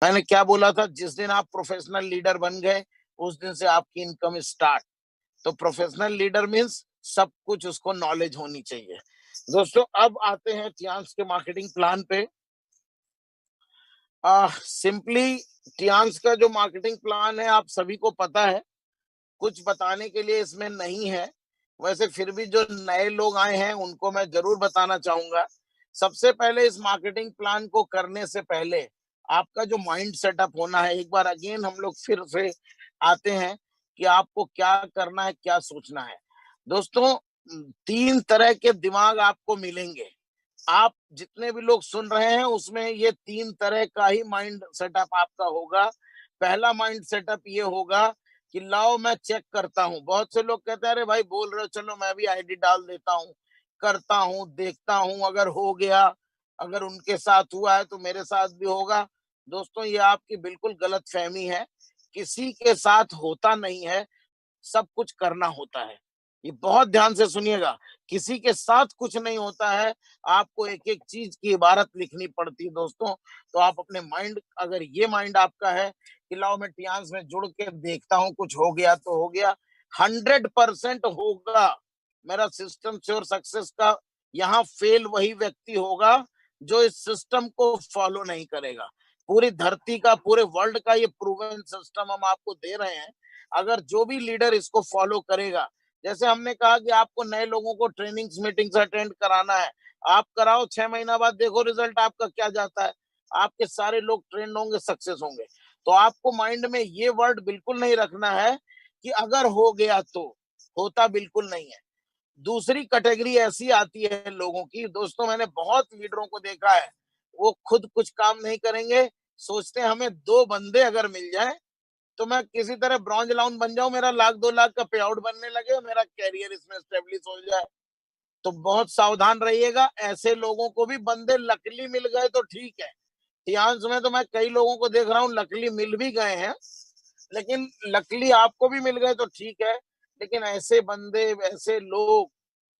मैंने क्या बोला था, जिस दिन आप प्रोफेशनल लीडर बन गए उस दिन से आपकी इनकम स्टार्ट। तो प्रोफेशनल लीडर मीन्स सब कुछ उसको नॉलेज होनी चाहिए। दोस्तों अब आते हैं टियांस के मार्केटिंग प्लान पे। सिंपली टियांस का जो मार्केटिंग प्लान है आप सभी को पता है, कुछ बताने के लिए इसमें नहीं है। वैसे फिर भी जो नए लोग आए हैं उनको मैं जरूर बताना चाहूंगा। सबसे पहले इस मार्केटिंग प्लान को करने से पहले आपका जो माइंड सेटअप होना है, एक बार अगेन हम लोग फिर से आते हैं कि आपको क्या करना है, क्या सोचना है। दोस्तों 3 तरह के दिमाग आपको मिलेंगे। आप जितने भी लोग सुन रहे हैं उसमें ये 3 तरह का ही माइंड सेटअप आपका होगा। पहला माइंड सेटअप ये होगा कि लाओ मैं चेक करता हूँ। बहुत से लोग कहते हैं अरे भाई बोल रहे हो, चलो मैं भी आईडी डाल देता हूँ, करता हूँ, देखता हूँ, अगर हो गया, अगर उनके साथ हुआ है तो मेरे साथ भी होगा। दोस्तों ये आपकी बिल्कुल गलतफहमी है। किसी के साथ होता नहीं है, सब कुछ करना होता है। ये बहुत ध्यान से सुनिएगा, किसी के साथ कुछ नहीं होता है, आपको एक-एक चीज़ की इबारत लिखनी पड़ती है दोस्तों। तो आप अपने माइंड, अगर ये माइंड आपका है कि लाओ मैं टियांस में जुड़ के देखता हूँ, कुछ हो गया तो हो गया, 100% होगा। मेरा सिस्टम श्योर सक्सेस का यहाँ फेल वही व्यक्ति होगा जो इस सिस्टम को फॉलो नहीं करेगा। पूरी धरती का, पूरे वर्ल्ड का ये प्रूवन सिस्टम हम आपको दे रहे हैं। अगर जो भी लीडर इसको फॉलो करेगा, जैसे हमने कहा कि आपको नए लोगों को ट्रेनिंग्स मीटिंग्स अटेंड कराना है, आप कराओ, 6 महीना बाद देखो रिजल्ट आपका क्या जाता है। आपके सारे लोग ट्रेंड होंगे, सक्सेस होंगे। तो आपको माइंड में ये वर्ड बिल्कुल नहीं रखना है कि अगर हो गया तो, होता बिल्कुल नहीं है। दूसरी कैटेगरी ऐसी आती है लोगों की, दोस्तों मैंने बहुत लीडरों को देखा है, वो खुद कुछ काम नहीं करेंगे, सोचते हैं हमें 2 बंदे अगर मिल जाएं तो मैं किसी तरह ब्रॉन्ज लाउन बन जाऊं, मेरा 1 लाख 2 लाख का पे आउट बनने लगे और मेरा कैरियर इसमें स्टेब्लिश हो जाए। तो बहुत सावधान रहिएगा, ऐसे लोगों को भी बंदे लकली मिल गए तो ठीक है। टियांस में तो मैं कई लोगों को देख रहा हूँ लकली मिल भी गए हैं, लेकिन लकली आपको भी मिल गए तो ठीक है। लेकिन ऐसे बंदे, ऐसे लोग,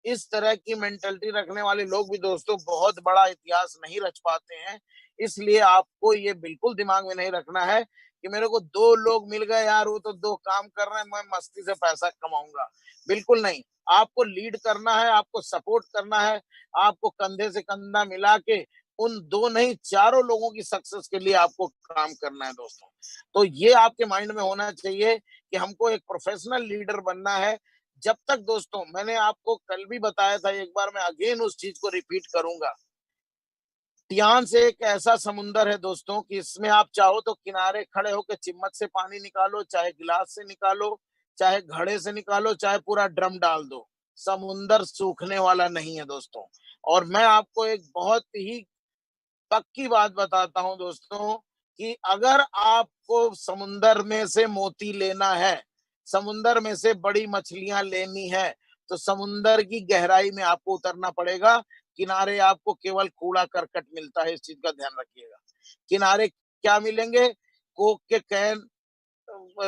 इस तरह की मेंटालिटी रखने वाले लोग भी दोस्तों बहुत बड़ा इतिहास नहीं रच पाते हैं। इसलिए आपको ये बिल्कुल दिमाग में नहीं रखना है कि मेरे को 2 लोग मिल गए यार, वो तो 2 काम कर रहे हैं, मैं मस्ती से पैसा कमाऊंगा। बिल्कुल नहीं। आपको लीड करना है, आपको सपोर्ट करना है, आपको कंधे से कंधा मिला के उन 2 नहीं 4 लोगों की सक्सेस के लिए आपको काम करना है दोस्तों। तो ये आपके माइंड में होना चाहिए कि हमको एक प्रोफेशनल लीडर बनना है। जब तक दोस्तों, मैंने आपको कल भी बताया था, एक बार मैं अगेन उस चीज को रिपीट करूंगा। टियांस एक ऐसा समुंदर है दोस्तों कि इसमें आप चाहो तो किनारे खड़े होकर चिम्मच से पानी निकालो, चाहे गिलास से निकालो, चाहे घड़े से निकालो, चाहे पूरा ड्रम डाल दो, समुंदर सूखने वाला नहीं है दोस्तों। और मैं आपको एक बहुत ही पक्की बात बताता हूं दोस्तों कि अगर आपको समुंदर में से मोती लेना है, समुंदर में से बड़ी मछलियां लेनी है, तो समुंदर की गहराई में आपको उतरना पड़ेगा। किनारे आपको केवल कूड़ा करकट मिलता है, इस चीज का ध्यान रखिएगा। किनारे क्या मिलेंगे? कोक के कैन,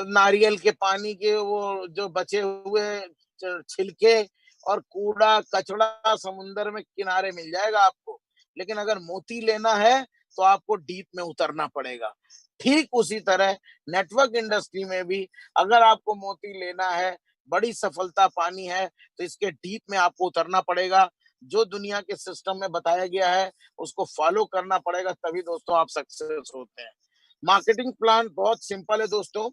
नारियल के पानी के वो जो बचे हुए छिलके और कूड़ा कचड़ा समुंदर में किनारे मिल जाएगा आपको। लेकिन अगर मोती लेना है तो आपको डीप में उतरना पड़ेगा। ठीक उसी तरह नेटवर्क इंडस्ट्री में भी अगर आपको मोती लेना है, बड़ी सफलता पानी है, तो इसके डीप में आपको उतरना पड़ेगा। जो दुनिया के सिस्टम में बताया गया है उसको फॉलो करना पड़ेगा, तभी दोस्तों आप सक्सेस होते हैं। मार्केटिंग प्लान बहुत सिंपल है दोस्तों।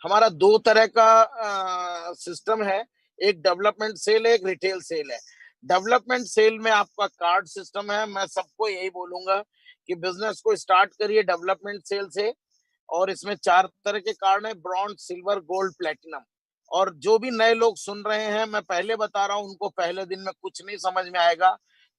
हमारा 2 तरह का सिस्टम है, एक डेवलपमेंट सेल है, एक रिटेल सेल है। डेवलपमेंट सेल में आपका कार्ड सिस्टम है। मैं सबको यही बोलूंगा कि बिजनेस को स्टार्ट करिए डेवलपमेंट सेल से। और इसमें 4 तरह के कार्ड हैं, ब्रॉन्ज, सिल्वर, गोल्ड, प्लेटिनम। और जो भी नए लोग सुन रहे हैं, मैं पहले बता रहा हूं, उनको पहले दिन में कुछ नहीं समझ में आएगा,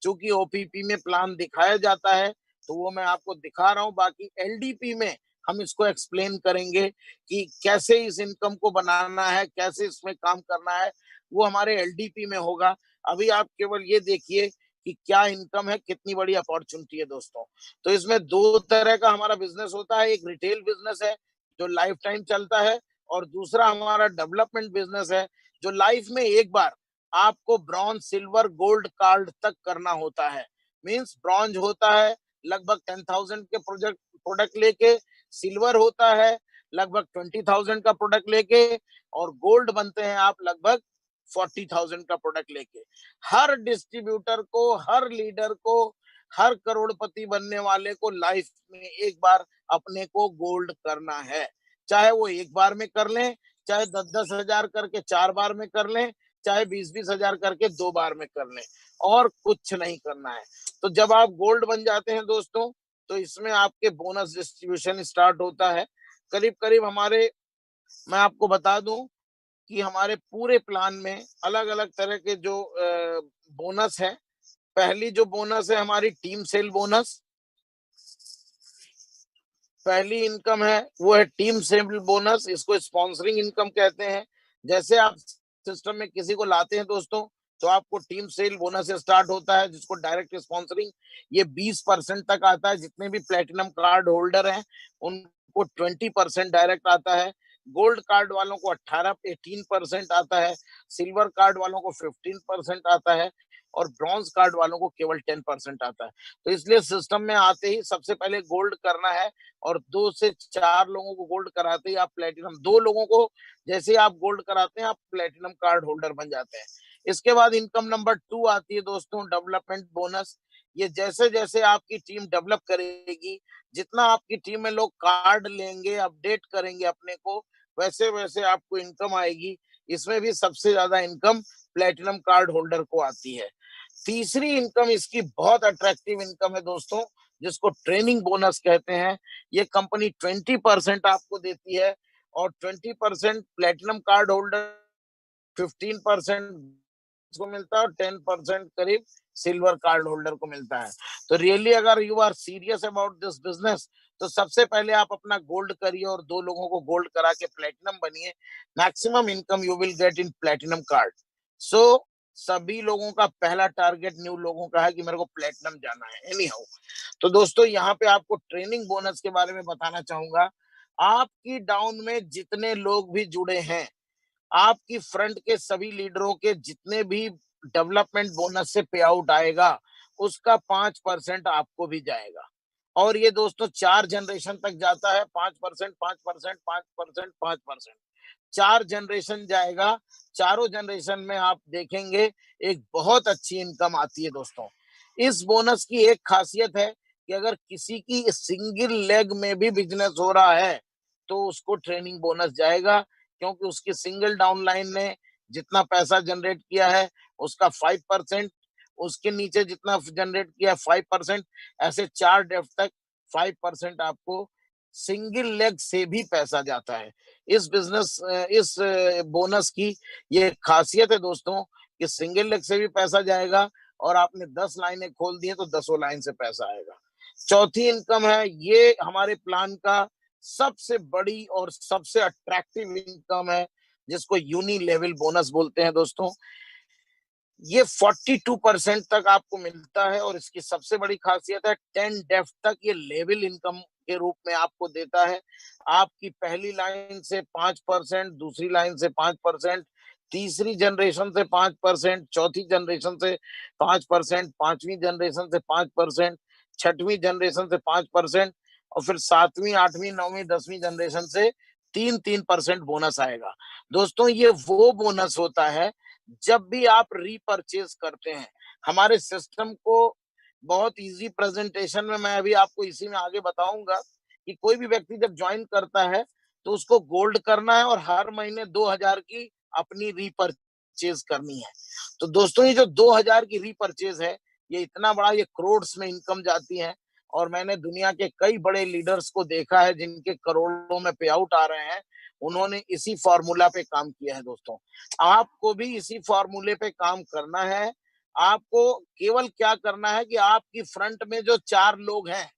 क्योंकि ओपीपी में प्लान दिखाया जाता है तो वो मैं आपको दिखा रहा हूं। बाकी एलडीपी में हम इसको एक्सप्लेन करेंगे कि कैसे इस इनकम को बनाना है, कैसे इसमें काम करना है, वो हमारे एलडीपी में होगा। अभी आप केवल ये देखिए कि क्या इनकम है, कितनी बड़ी अपॉर्चुनिटी है दोस्तों। तो इसमें 2 तरह का हमारा बिजनेस होता है, एक रिटेल बिजनेस है जो लाइफ टाइम चलता है, और दूसरा हमारा डेवलपमेंट बिजनेस है जो लाइफ में एक बार आपको ब्रॉन्ज, सिल्वर, गोल्ड कार्ड तक करना होता है। मींस ब्रॉन्ज होता है, लगभग 10,000 के प्रोडक्ट लेके, सिल्वर होता है लगभग 20,000 का प्रोडक्ट लेके, और गोल्ड बनते हैं आप लगभग 40,000 का प्रोडक्ट लेके। हर डिस्ट्रीब्यूटर को, हर लीडर को, हर करोड़पति बनने वाले को लाइफ में एक बार अपने को गोल्ड करना है। चाहे वो एक बार में कर लें, चाहे 10-10 हजार करके 4 बार में कर लें, चाहे 20-20 हजार करके 2 बार में कर लें, और कुछ नहीं करना है। तो जब आप गोल्ड बन जाते हैं दोस्तों, तो इसमें आपके बोनस डिस्ट्रीब्यूशन स्टार्ट होता है। करीब-करीब हमारे, मैं आपको बता दूं कि हमारे पूरे प्लान में अलग-अलग तरह के जो बोनस है। पहली जो बोनस है हमारी टीम सेल बोनस। पहली इनकम है वो है टीम सेल बोनस, इसको स्पॉन्सरिंग इनकम कहते हैं। जैसे आप सिस्टम में किसी को लाते हैं दोस्तों, तो आपको टीम सेल बोनस से स्टार्ट होता है, जिसको डायरेक्ट स्पॉन्सरिंग, ये 20% तक आता है। जितने भी प्लेटिनम कार्ड होल्डर हैं उनको 20% डायरेक्ट आता है। गोल्ड कार्ड वालों को 18% आता है, सिल्वर कार्ड वालों को 15% आता है, और ब्रॉन्ज कार्ड वालों को केवल 10% आता है। तो इसलिए सिस्टम में आते ही सबसे पहले गोल्ड करना है, और 2 से 4 लोगों को गोल्ड कराते ही आप प्लेटिनम, 2 लोगों को जैसे ही आप गोल्ड कराते हैं आप प्लेटिनम कार्ड होल्डर बन जाते हैं। इसके बाद इनकम नंबर 2 आती है दोस्तों, डेवलपमेंट बोनस। ये जैसे-जैसे आपकी टीम डेवलप करेगी, जितना आपकी टीम में लोग कार्ड लेंगे, अपडेट करेंगे अपने को, वैसे-वैसे आपको इनकम आएगी। इसमें भी सबसे ज्यादा इनकम प्लेटिनम कार्ड होल्डर को आती है। तीसरी इनकम इसकी बहुत अट्रैक्टिव इनकम है दोस्तों, जिसको ट्रेनिंग बोनस कहते हैं। ये कंपनी 20% आपको देती है, और 20% प्लेटिनम कार्ड होल्डर, 15% को मिलता है, और 10% करीब सिल्वर कार्ड होल्डर को मिलता है। तो रियली अगर you are serious about this business, तो सबसे पहले आप अपना गोल्ड करिए और 2 लोगों को गोल्ड करा के प्लेटिनम बनिए। Maximum income you will get in platinum card. So सभी लोगों का पहला टारगेट न्यू लोगों का है कि मेरे को प्लेटिनम जाना है एनी हाउ। तो दोस्तों यहाँ पे आपको ट्रेनिंग बोनस के बारे में बताना चाहूंगा। आपकी डाउन में जितने लोग भी जुड़े हैं, आपकी फ्रंट के सभी लीडरों के जितने भी डेवलपमेंट बोनस से पे आउट आएगा, उसका 5% आपको भी जाएगा। और ये दोस्तों 4 जनरेशन तक जाता है। 5%, 5%, 5%, 5%, 4 जनरेशन जाएगा। चारों जनरेशन में आप देखेंगे एक बहुत अच्छी इनकम आती है दोस्तों। इस बोनस की एक खासियत है कि अगर किसी की सिंगल लेग में भी बिजनेस हो रहा है, तो उसको ट्रेनिंग बोनस जाएगा, क्योंकि उसकी सिंगल डाउनलाइन ने जितना पैसा जनरेट किया है उसका 5%, उसके नीचे जितना जनरेट किया है 5%, ऐसे 4 डेप्थ तक 5% आपको सिंगल लेग से भी पैसा जाता है। इस बोनस की ये खासियत है दोस्तों कि सिंगल लेग से भी पैसा जाएगा, और आपने 10 लाइनें खोल दी है तो 10 लाइन से पैसा आएगा। चौथी इनकम है, ये हमारे प्लान का सबसे बड़ी और सबसे अट्रैक्टिव इनकम है, जिसको यूनी लेवल बोनस बोलते हैं दोस्तों। ये 42% तक आपको मिलता है, और इसकी सबसे बड़ी खासियत है 10 डेप्थ तक ये लेवल इनकम के रूप में आपको देता है। आपकी पहली लाइन से 5%, दूसरी लाइन से 5%, तीसरी जनरेशन से 5%, चौथी जनरेशन से 5%, पांचवी जनरेशन से 5%, छठवीं जनरेशन से 5%, और फिर 7वीं, 8वीं, 9वीं, 10वीं जनरेशन से 3-3% बोनस आएगा। दोस्तों ये वो बोनस होता है जब भी आप रीपरचेज करते हैं। हमारे सिस्टम को बहुत इजी प्रेजेंटेशन में मैं अभी आपको इसी में आगे बताऊंगा कि कोई भी व्यक्ति जब ज्वाइन करता है तो उसको गोल्ड करना है, और हर महीने 2,000 की अपनी रीपरचेज करनी है। तो दोस्तों ये जो 2,000 की रीपरचेज है, ये इतना बड़ा, ये करोड़ में इनकम जाती है। और मैंने दुनिया के कई बड़े लीडर्स को देखा है जिनके करोड़ों में पे आउट आ रहे हैं। उन्होंने इसी फॉर्मूला पे काम किया है दोस्तों। आपको भी इसी फॉर्मूले पे काम करना है। आपको केवल क्या करना है कि आपकी फ्रंट में जो 4 लोग हैं,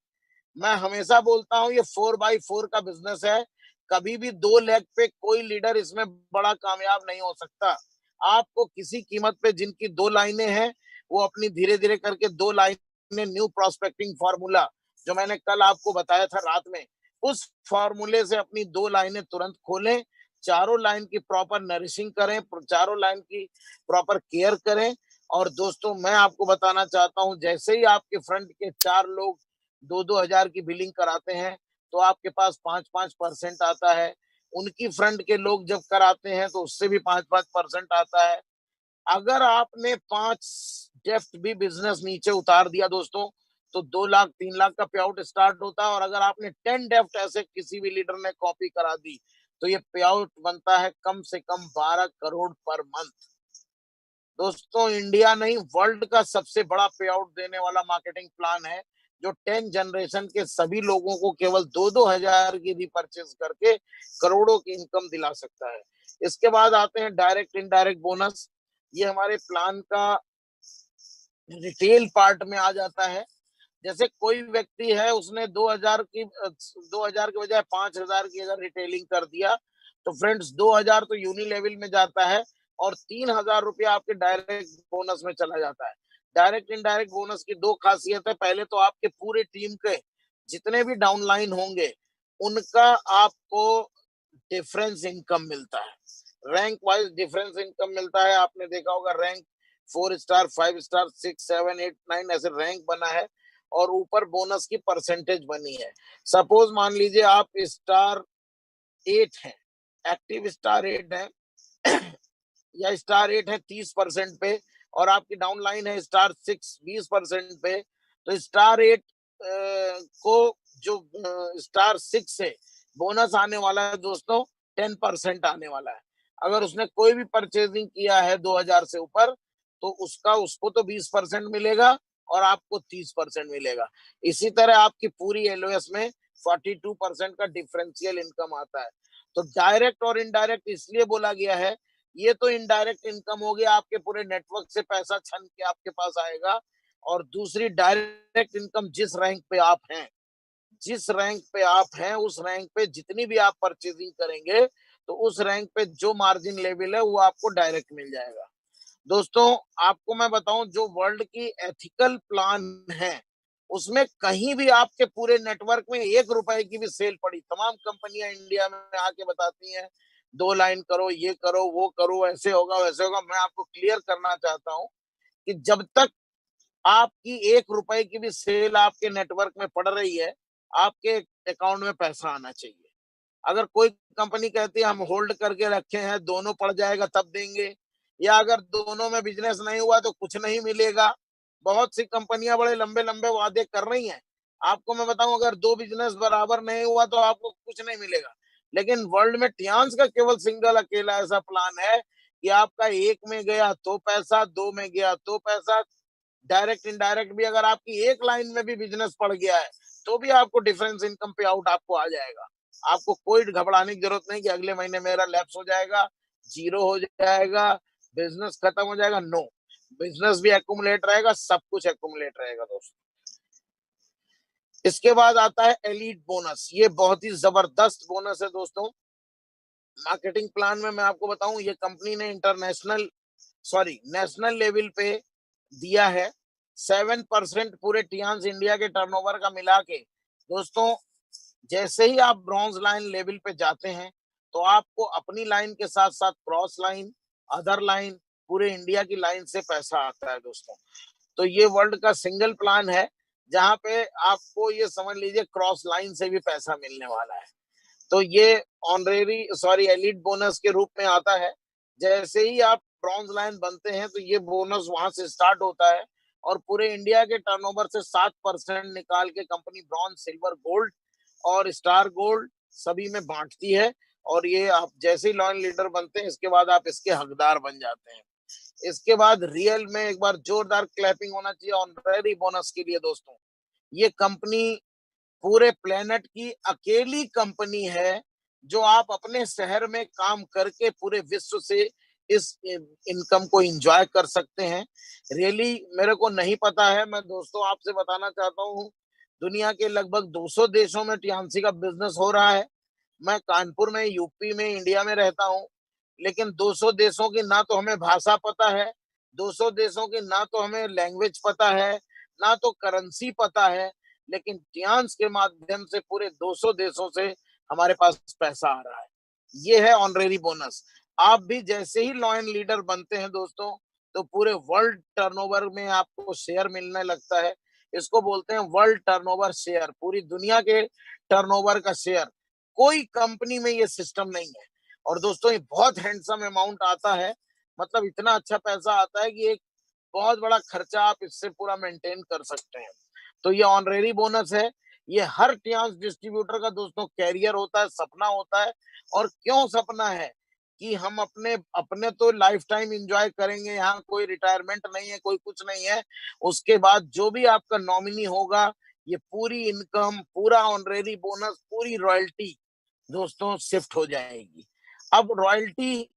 मैं हमेशा बोलता हूं ये 4x4 का बिजनेस है। कभी भी 2 लेग पे कोई लीडर इसमें बड़ा कामयाब नहीं हो सकता। आपको किसी कीमत पे जिनकी 2 लाइनें हैं, वो अपनी धीरे-धीरे करके 2 लाइनें, न्यू प्रोस्पेक्टिंग फार्मूला जो मैंने कल आपको बताया था रात में, उस फार्मूले से अपनी 2 लाइनें तुरंत खोलें। चारों लाइन की प्रॉपर नरिशिंग करें, चारों लाइन की प्रॉपर केयर करें। और दोस्तों मैं आपको बताना चाहता हूं, जैसे ही आपके फ्रंट के 4 लोग 2-2 हजार की बिलिंग कराते हैं तो आपके पास 5-5% आता है। उनकी फ्रंट के लोग जब कराते हैं तो उससे भी 5-5% आता है। अगर आपने 5 डेप्थ भी बिजनेस नीचे उतार दिया दोस्तों, तो 2 लाख 3 लाख का पे आउट स्टार्ट होता है। और अगर आपने 10 डेप्थ ऐसे किसी भी लीडर ने कॉपी करा दी, तो ये पे आउट बनता है कम से कम 12 करोड़ पर मंथ। दोस्तों, इंडिया नहीं वर्ल्ड का सबसे बड़ा पे आउट देने वाला मार्केटिंग प्लान है, जो 10 जनरेशन के सभी लोगों को केवल 2-2 हजार की रिपर्चेज करके करोड़ों की इनकम दिला सकता है। इसके बाद आते हैं डायरेक्ट इनडायरेक्ट बोनस। ये हमारे प्लान का रिटेल पार्ट में आ जाता है। जैसे कोई व्यक्ति है, उसने 2000 की बजाय 5000 की अगर रिटेलिंग कर दिया, तो फ्रेंड्स 2000 तो यूनिलेवल में जाता है और 3000 रुपया आपके डायरेक्ट बोनस में चला जाता है। डायरेक्ट इनडायरेक्ट बोनस की दो खासियत है। पहले तो आपके पूरे टीम के जितने भी डाउनलाइन होंगे, उनका आपको डिफरेंस इनकम मिलता है। रैंक वाइज डिफरेंस इनकम मिलता है। आपने देखा होगा रैंक 4 स्टार, 5 स्टार, 6, 7, 8, 9 ऐसे रैंक बना है और ऊपर बोनस की परसेंटेज बनी है। सपोज मान लीजिए आप स्टार 8 हैं, एक्टिव स्टार 8 है या स्टार 8 है 30% पे और आपकी डाउन लाइन है स्टार 6 20% पे, तो स्टार 8 को जो स्टार 6 से बोनस आने वाला है दोस्तों 10% आने वाला है। अगर उसने कोई भी परचेजिंग किया है 2000 से ऊपर, तो उसको तो 20% मिलेगा और आपको 30% मिलेगा। इसी तरह आपकी पूरी एलओएस में 42% का डिफरेंशियल इनकम आता है। तो डायरेक्ट और इनडायरेक्ट इसलिए बोला गया है, ये तो इनडायरेक्ट इनकम हो गया, आपके पूरे नेटवर्क से पैसा छन के आपके पास आएगा। और दूसरी डायरेक्ट इनकम, जिस रैंक पे आप हैं उस रैंक पे जितनी भी आप परचेजिंग करेंगे, तो उस रैंक पे जो मार्जिन लेवल है वो आपको डायरेक्ट मिल जाएगा। दोस्तों, आपको मैं बताऊं, जो वर्ल्ड की एथिकल प्लान है, उसमें कहीं भी आपके पूरे नेटवर्क में 1 रुपए की भी सेल पड़ी, तमाम कंपनियां इंडिया में आके बताती हैं 2 लाइन करो, ये करो, वो करो, ऐसे होगा वैसे होगा। मैं आपको क्लियर करना चाहता हूं कि जब तक आपकी 1 रुपए की भी सेल आपके नेटवर्क में पड़ रही है, आपके अकाउंट में पैसा आना चाहिए। अगर कोई कंपनी कहती है हम होल्ड करके रखे हैं, दोनों पड़ जाएगा तब देंगे, या अगर दोनों में बिजनेस नहीं हुआ तो कुछ नहीं मिलेगा। बहुत सी कंपनियां बड़े लंबे लंबे वादे कर रही हैं। आपको मैं बताऊं, अगर दो बिजनेस बराबर नहीं हुआ तो आपको कुछ नहीं मिलेगा। लेकिन वर्ल्ड में टियान्स का केवल सिंगल अकेला ऐसा प्लान है कि आपका एक में गया तो पैसा, दो में गया तो पैसा। डायरेक्ट इनडायरेक्ट भी अगर आपकी एक लाइन में भी बिजनेस पड़ गया है, तो भी आपको डिफरेंस इनकम पे आउट आपको आ जाएगा। आपको कोई घबराने की जरूरत नहीं कि अगले महीने मेरा लैप्स हो जाएगा, जीरो हो जाएगा, बिजनेस खत्म हो जाएगा। नो, बिजनेस भी एक्यूमुलेट रहेगा, सब कुछ एक्यूमुलेट रहेगा दोस्तों। इसके बाद आता है एलीट बोनस। ये बहुत ही जबरदस्त बोनस है दोस्तों। मार्केटिंग प्लान में मैं आपको बताऊं, ये कंपनी ने नेशनल लेवल पे दिया है। 7% पूरे टियान्स इंडिया के टर्नओवर का मिला के दोस्तों। जैसे ही आप ब्रॉन्ज लाइन लेवल पे जाते हैं, तो आपको अपनी लाइन के साथ साथ क्रॉस लाइन, अदर लाइन, पूरे इंडिया की लाइन से पैसा आता है दोस्तों। तो ये वर्ल्ड का सिंगल प्लान है जहां पे आपको ये समझ लीजिए क्रॉस लाइन से भी पैसा मिलने वाला है। तो ये एलिट बोनस के रूप में आता है। जैसे ही आप ब्रॉन्ज लाइन बनते हैं, तो ये बोनस वहां से स्टार्ट होता है और पूरे इंडिया के टर्नओवर से 7% निकाल के कंपनी ब्रॉन्ज, सिल्वर, गोल्ड और स्टार गोल्ड सभी में बांटती है। और ये आप जैसे ही लॉयल लीडर बनते हैं, इसके बाद आप इसके हकदार बन जाते हैं। इसके बाद रियल में एक बार जोरदार क्लैपिंग होना चाहिए ऑनरेरी बोनस के लिए दोस्तों। ये कंपनी पूरे प्लेनेट की अकेली कंपनी है जो आप अपने शहर में काम करके पूरे विश्व से इस इनकम को एंजॉय कर सकते हैं। रियली मेरे को नहीं पता है, मैं दोस्तों आपसे बताना चाहता हूँ, दुनिया के लगभग 200 देशों में टियान्सी का बिजनेस हो रहा है। मैं कानपुर में, यूपी में, इंडिया में रहता हूँ। लेकिन 200 देशों की ना तो हमें भाषा पता है, 200 देशों की ना तो हमें लैंग्वेज पता है, ना तो करेंसी पता है। लेकिन टियान्स के माध्यम से पूरे 200 देशों से हमारे पास पैसा आ रहा है। ये है ऑनरेरी बोनस। आप भी जैसे ही लॉयन लीडर बनते हैं दोस्तों, तो पूरे वर्ल्ड टर्नओवर में आपको शेयर मिलने लगता है। इसको बोलते हैं वर्ल्ड टर्नओवर शेयर, पूरी दुनिया के टर्नओवर का शेयर। कोई कंपनी में ये सिस्टम नहीं है। और दोस्तों ये बहुत हैंडसम अमाउंट आता है, मतलब इतना अच्छा पैसा आता है कि एक बहुत बड़ा खर्चा आप इससे पूरा मेंटेन कर सकते हैं। तो ये ऑनरेरी बोनस है। ये हर टियांस डिस्ट्रीब्यूटर का दोस्तों कैरियर होता है, सपना होता है। और क्यों सपना है कि हम अपने अपने तो लाइफ टाइम एंजॉय करेंगे, यहाँ कोई रिटायरमेंट नहीं है, कोई कुछ नहीं है। उसके बाद जो भी आपका नॉमिनी होगा, ये पूरी इनकम, पूरा ऑनरेरी बोनस, पूरी रॉयल्टी दोस्तों शिफ्ट हो जाएगी। अब रॉयल्टी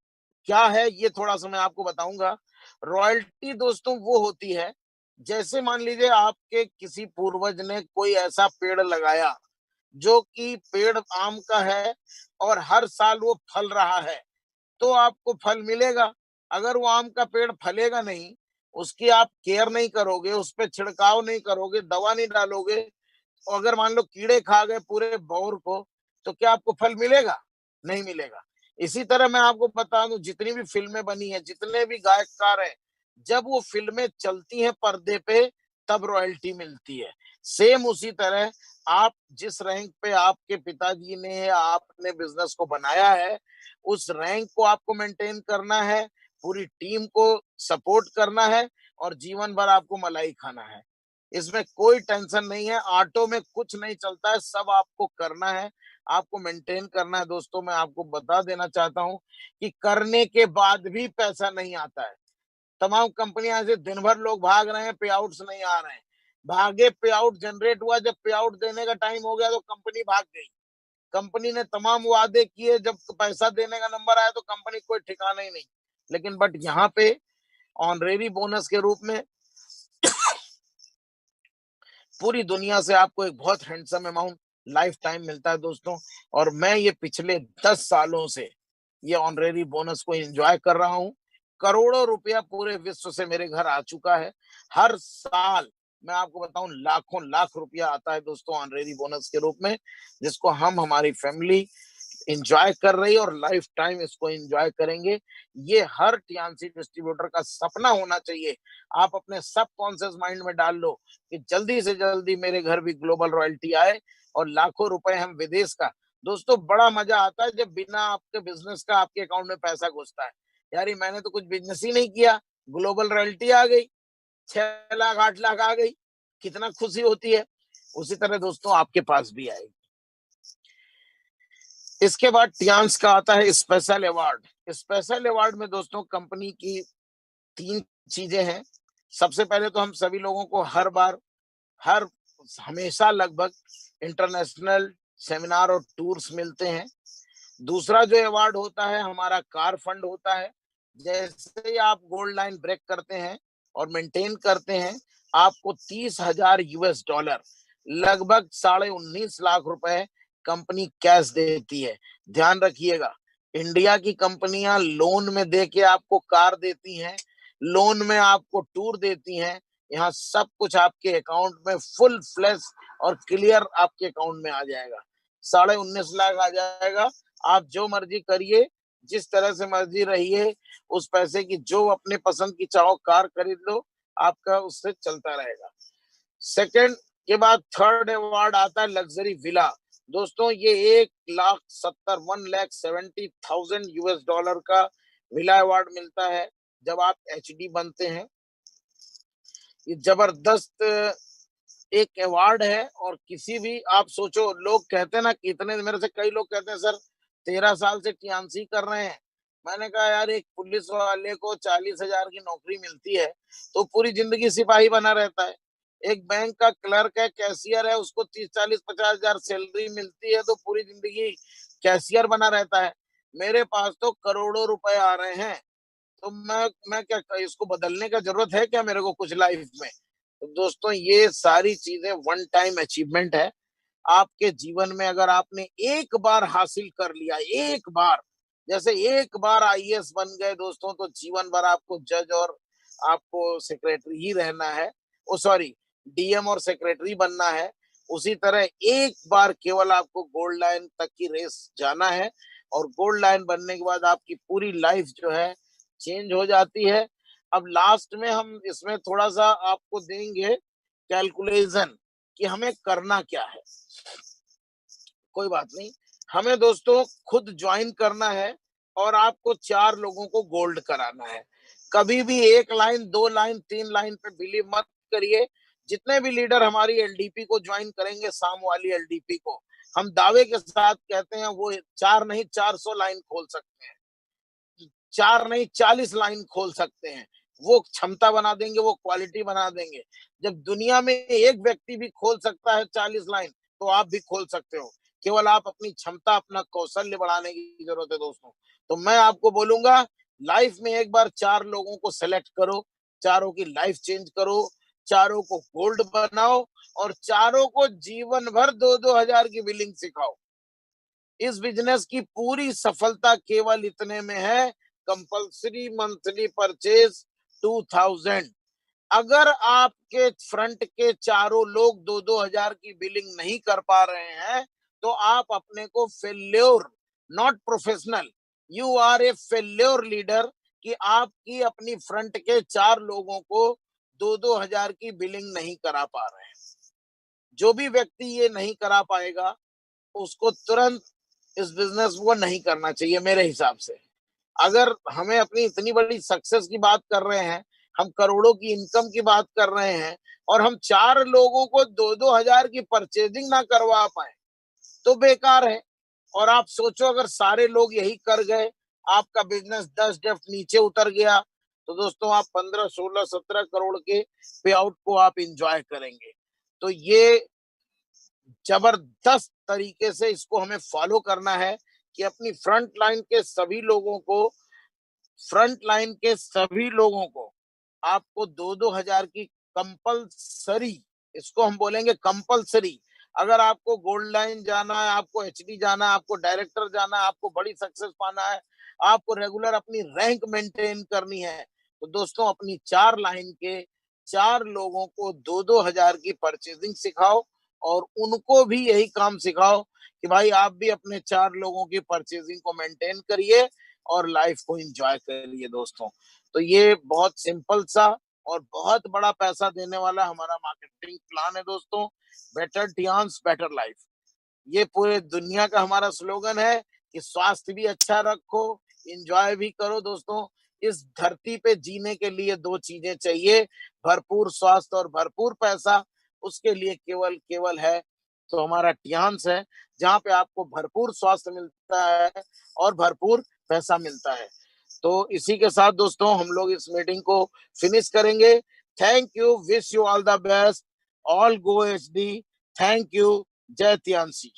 क्या है ये थोड़ा सा मैं आपको बताऊंगा। रॉयल्टी दोस्तों वो होती है, जैसे मान लीजिए आपके किसी पूर्वज ने कोई ऐसा पेड़ लगाया जो कि पेड़ आम का है और हर साल वो फल रहा है, तो आपको फल मिलेगा। अगर वो आम का पेड़ फलेगा नहीं, उसकी आप केयर नहीं करोगे, उस पे छिड़काव नहीं करोगे, दवा नहीं डालोगे, और अगर मान लो कीड़े खा गए पूरे बौर को, तो क्या आपको फल मिलेगा? नहीं मिलेगा। इसी तरह मैं आपको बता दूं, जितनी भी फिल्में बनी है, जितने भी गायककार हैं, जब वो फिल्में चलती हैं पर्दे पे, तब रॉयल्टी मिलती है। सेम उसी तरह आप जिस रैंक पे आपके पिताजी ने या आपने बिजनेस को बनाया है, उस रैंक को आपको मेंटेन करना है, पूरी टीम को सपोर्ट करना है, और जीवन भर आपको मलाई खाना है। इसमें कोई टेंशन नहीं है। ऑटो में कुछ नहीं चलता है, सब आपको करना है, आपको मेंटेन करना है। दोस्तों मैं आपको बता देना चाहता हूं कि करने के बाद भी पैसा नहीं आता है। तमाम कंपनियां ऐसे दिन भर लोग भाग रहे हैं, पे आउट्स नहीं आ रहे हैं। भागे, पे आउट जनरेट हुआ, जब पे आउट देने का टाइम हो गया तो कंपनी भाग गई। कंपनी ने तमाम वादे किए, जब पैसा देने का नंबर आया तो कंपनी कोई ठिकाना ही नहीं। लेकिन बट यहाँ पे ऑनरेरी बोनस के रूप में पूरी दुनिया से आपको एक बहुत हैंडसम अमाउंट लाइफ टाइम मिलता है दोस्तों। और मैं ये पिछले 10 सालों से ये ऑनरेरी बोनस को एंजॉय कर रहा हूँ। करोड़ों रुपया पूरे विश्व से मेरे घर आ चुका है। हर साल मैं आपको बताऊं लाखों लाख रुपया आता है दोस्तों ऑनरेरी बोनस के रूप में, जिसको हम हमारी फैमिली एंजॉय कर रही है और लाइफ टाइम इसको एंजॉय करेंगे। ये हर टीएनसी डिस्ट्रीब्यूटर का सपना होना चाहिए। आप अपने सब कॉन्शियस माइंड में डाल लो कि जल्दी से जल्दी मेरे घर भी ग्लोबल रॉयल्टी आए और लाखों रुपए हम विदेश का। दोस्तों बड़ा मजा आता है जब बिना आपके बिजनेस का आपके अकाउंट में पैसा घुसता है। यार ये मैंने तो कुछ बिजनेस ही नहीं किया, ग्लोबल रॉयल्टी आ गई, 6 लाख 8 लाख आ गई, कितना खुशी होती है। उसी तरह दोस्तों आपके पास भी आएगी। इसके बाद टियांस का आता है स्पेशल अवार्ड। स्पेशल अवार्ड में दोस्तों कंपनी की 3 चीजें हैं। सबसे पहले तो हम सभी लोगों को हर बार, हर हमेशा लगभग इंटरनेशनल सेमिनार और टूर्स मिलते हैं। दूसरा जो अवार्ड होता है हमारा कार फंड होता है। जैसे ही आप गोल्ड लाइन ब्रेक करते हैं और मेंटेन करते हैं, आपको 30,000 यूएस डॉलर, लगभग 19.5 लाख रुपए कंपनी कैश देती है। ध्यान रखिएगा, इंडिया की कंपनियां लोन में दे के आपको कार देती हैं, लोन में आपको टूर देती हैं। यहाँ सब कुछ आपके अकाउंट में फुल फ्लैश और क्लियर आपके अकाउंट में आ जाएगा। 19.5 लाख आ जाएगा। आप जो मर्जी करिए, जिस तरह से मर्जी रहिए, उस पैसे की जो अपने पसंद की चाहो कार खरीद लो, आपका उससे चलता रहेगा। सेकंड के बाद थर्ड अवार्ड आता है लग्जरी विला। दोस्तों ये 1,70,000 यूएस डॉलर का विला अवार्ड मिलता है जब आप एचडी बनते हैं। ये जबरदस्त एक अवार्ड है। और किसी भी आप सोचो, लोग कहते हैं ना, कितने मेरे से कई लोग कहते हैं सर 13 साल से टीएनसी कर रहे हैं। मैंने कहा यार एक पुलिस वाले को 40,000 की नौकरी मिलती है तो पूरी जिंदगी सिपाही बना रहता है। एक बैंक का क्लर्क है, कैशियर है, उसको 30, 40, 50 हजार सैलरी मिलती है तो पूरी जिंदगी कैशियर बना रहता है। मेरे पास तो करोड़ों रुपए आ रहे हैं, तो मैं क्या इसको बदलने का जरूरत है क्या मेरे को कुछ लाइफ में? तो दोस्तों ये सारी चीजें वन टाइम अचीवमेंट है। आपके जीवन में अगर आपने एक बार हासिल कर लिया, एक बार, जैसे एक बार आईएएस बन गए दोस्तों, तो जीवन भर आपको जज और आपको सेक्रेटरी ही रहना है। ओ सॉरी, डीएम और सेक्रेटरी बनना है। उसी तरह एक बार केवल आपको गोल्ड लाइन तक की रेस जाना है, और गोल्ड लाइन बनने के बाद आपकी पूरी लाइफ जो है चेंज हो जाती है। अब लास्ट में हम इसमें थोड़ा सा आपको देंगे कैलकुलेशन कि हमें करना क्या है। कोई बात नहीं, हमें दोस्तों खुद ज्वाइन करना है और आपको 4 लोगों को गोल्ड कराना है। कभी भी 1 लाइन, 2 लाइन, 3 लाइन पे बिलीव मत करिए। जितने भी लीडर हमारी एलडीपी को ज्वाइन करेंगे, शाम वाली एलडीपी को, हम दावे के साथ कहते हैं वो 4 नहीं 400 लाइन खोल सकते हैं। 4 नहीं 40 लाइन खोल सकते हैं। वो क्षमता बना देंगे, वो क्वालिटी बना देंगे। जब दुनिया में एक व्यक्ति भी खोल सकता है 40 लाइन, तो आप भी खोल सकते हो। केवल आप अपनी क्षमता, अपना कौशल्य बढ़ाने की जरूरत है दोस्तों। तो मैं आपको बोलूंगा, लाइफ में एक बार 4 लोगों को सेलेक्ट करो, चारों की लाइफ चेंज करो, चारों को गोल्ड बनाओ और चारों को जीवन भर 2-2 हजार की बिलिंग सिखाओ। इस बिजनेस की पूरी सफलता केवल इतने में है, कंपल्सरी मंथली परचेज 2000। अगर आपके फ्रंट के चारों लोग 2-2 हजार की बिलिंग नहीं कर पा रहे हैं, तो आप अपने को failure, not professional, you are a failure leader, कि आपकी अपनी फ्रंट के 4 लोगों को 2-2 हजार की बिलिंग नहीं करा पा रहे हैं। जो भी व्यक्ति ये नहीं करा पाएगा, उसको तुरंत इस बिजनेस को नहीं करना चाहिए मेरे हिसाब से। अगर हमें अपनी इतनी बड़ी सक्सेस की बात कर रहे हैं, हम करोड़ों की इनकम की बात कर रहे हैं और हम 4 लोगों को 2-2 हजार की परचेजिंग ना करवा पाए, तो बेकार है। और आप सोचो अगर सारे लोग यही कर गए, आपका बिजनेस 10 डेप्थ नीचे उतर गया, तो दोस्तों आप 15, 16, 17 करोड़ के पे आउट को आप इंजॉय करेंगे। तो ये जबरदस्त तरीके से इसको हमें फॉलो करना है कि अपनी फ्रंट लाइन के सभी लोगों को आपको 2-2 हजार की कंपलसरी, इसको हम बोलेंगे कंपलसरी। अगर आपको गोल्ड लाइन जाना है, आपको एचडी जाना है, आपको डायरेक्टर जाना है, आपको बड़ी सक्सेस पाना है, आपको रेगुलर अपनी रैंक मेंटेन करनी है, तो दोस्तों अपनी 4 लाइन के 4 लोगों को 2-2 हजार की परचेजिंग सिखाओ और उनको भी यही काम सिखाओ कि भाई आप भी अपने 4 लोगों की परचेजिंग को मेंटेन करिए और लाइफ को एंजॉय करिए दोस्तों। तो ये बहुत सिंपल सा और बहुत बड़ा पैसा देने वाला हमारा मार्केटिंग प्लान है दोस्तों। बेटर टियान्स बेटर लाइफ, ये पूरे दुनिया का हमारा स्लोगन है कि स्वास्थ्य भी अच्छा रखो, एंजॉय भी करो दोस्तों। इस धरती पे जीने के लिए 2 चीजें चाहिए, भरपूर स्वास्थ्य और भरपूर पैसा। उसके लिए केवल केवल है तो हमारा टियान्स है, जहाँ पे आपको भरपूर स्वास्थ्य मिलता है और भरपूर पैसा मिलता है। तो इसी के साथ दोस्तों हम लोग इस मीटिंग को फिनिश करेंगे। Thank you, wish you all the best, all go HD. Thank you, जय तियांसी।